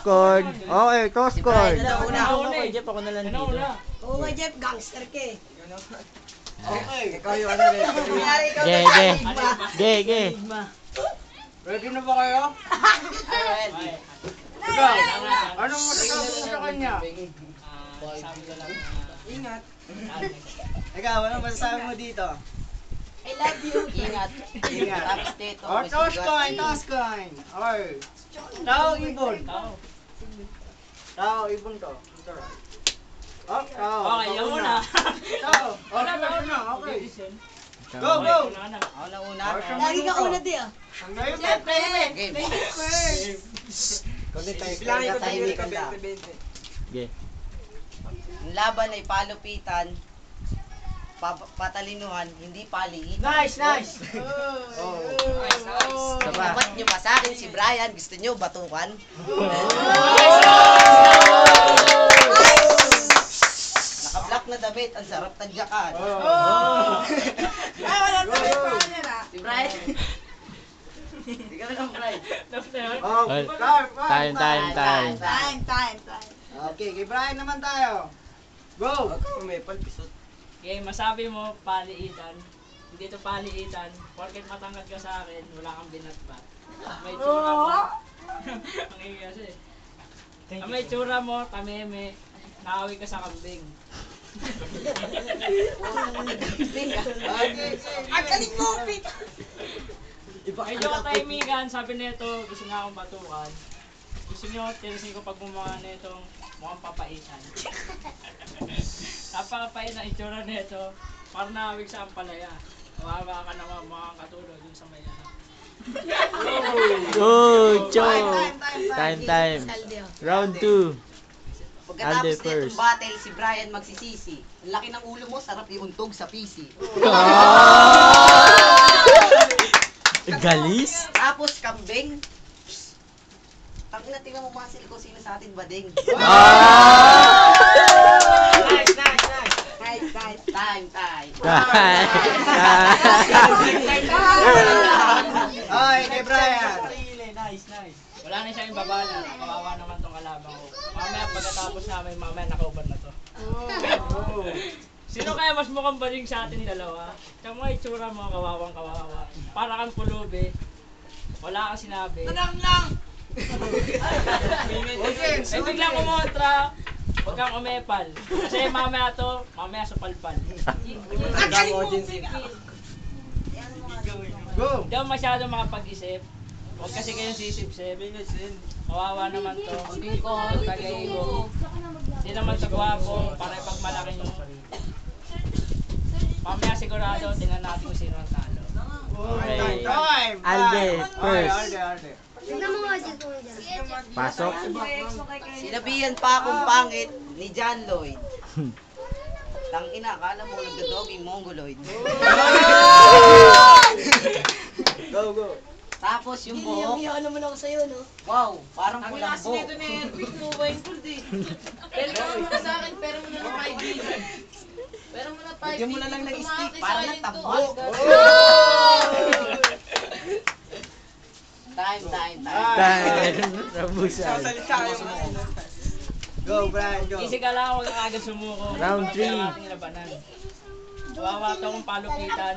coin. Okay, toss coin. Ako kay Jeff, ako na lang dito. Oo nga, Jeff, gangster ka eh. Okay, ikaw yung ano rin. Ge. Ready na ba kayo? Ready. Ikaw, anong masasabi mo sa kanya? Sabi ko lang, Ingat. ikaw, anong masasabi mo dito? I love you. Ingat. Ingat. Tapos dito. Oh, toss coin. Okay. Tao, ibon. Tao, ibon to. Ito. Oh, tao. okay, yung una. Tao. Oh, tao na. Okay. Go, go. Ako na una. Lagi ka una di ah. Ang gayon. Siyempre. Game. Kundi tayo. Bilangin ko tayo, ganda. Ge. Ang laban ay palupitan, patalinuhan, hindi paliit. Nice. Oh. Isa pa. Dapat nyo pa sa akin si Brian, gusto nyo batukan? Naka-black na damit, ang sarap tadyakan. Si Brian. Hindi kami ng Brian. Oh, Time. Time. Okay, kay Brian naman tayo. Go. May palpisot. Okay, masabi mo, paliitan. Hindi ito paliitan. Porket matangkad ka sa akin, wala kang binatbat. May tsura mo. Ang ingay kasi. Ang may tsura mo, tameme, naawi ka sa kambing. Ang galing mo, Pete. Medyo katahimikan, sabi nito, gusto nga akong batukan. Gusto nyo, tirasin ko pag bumanga nitong mukhang papaitan. Napakapait na itsura nito, parang nakawig sa ampalaya. Kawawa ka naman mga katulad dun sa may ano. Go, Time. Round 2. Pagkatapos Alde na first. itong battle, si Brian magsisisi. Ang laki ng ulo mo, sarap iuntog sa PC. Galis? Tapos kambing. Tingnan mo mga kung sino sa atin bading. Nice. Time. Okay, kay Brian. Wala na siya yung babala, kawawa naman tong kalabang ko. Mamaya pagkatapos namin, mamaya nakauban na to. Sino kaya mas mukhang baling sa atin dalawa? Tsaka mga itsura mo, kawawang kawawa. Para kang pulubi, wala kang sinabi. Ay biglang kumontra, huwag kang umepal. Kasi mamaya supalpal. Go. Hindi ako masyadong makapag-isip. Huwag kasi kayong sisip-sip. Kawawa naman to. Hindi ko, tagay ko. Hindi naman ito gwapo, para ipagmalaki nyo. Mamaya sigurado, tingnan natin kung sino ang talo. Okay. Time. Alde first. Alde. Pasok. Sinabihan pa akong pangit ni John Lloyd. Tangina, akala mo nagdodoging mongoloid. Go. Tapos yung buhok, Iyak naman ako sa'yo, no? wow, parang kulambo. Bigyan mo na lang ng stick, parang natambo. Time. Rabusan. Go, Brian, go. Easy ka lang, huwag kang agad sumuko. Round three. Kailangan natin labanan. Kawawa to kung palupitan.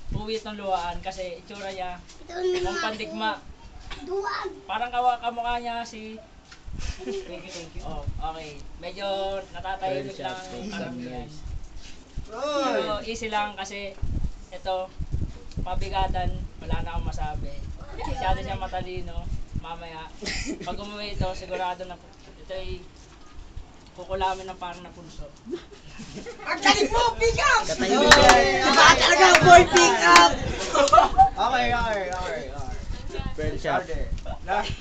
Uwi itong luhaan kasi itsura niya. Kung pandigma. Parang kamukha niya si... Thank you. Oh, okay. Medyo natatahimik lang ang karamihan. Pero easy lang kasi ito, pabigatan, wala na akong masabi. Masyado siya matalino. Mamaya, pag umuwi ito, sigurado na ito ay kukulamin ng parang napunso. Ang galing mo, pick up! Katahimikan. Talaga, boy, pick up! Okay. Friendship. Last.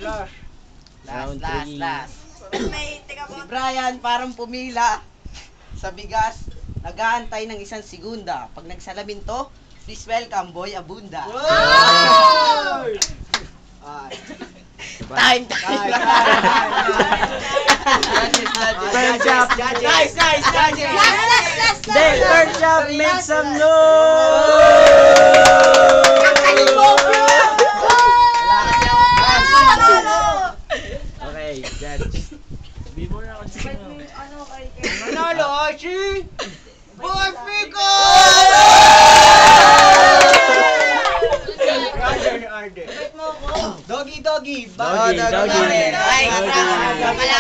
Round Last. 3. Si Brian parang pumila sa bigas, nag-aantay ng isang segunda. Pag nagsalamin to, please welcome Boy Abunda. Time. Friendship. Nice. Friendship, make some noise! Okay. Okay, judge. Sabi mo na kung sino. Nanalo, Archie! Boy, pick Order. Doggy, doggy. Doggy, doggy. Ay, Doggy. kasama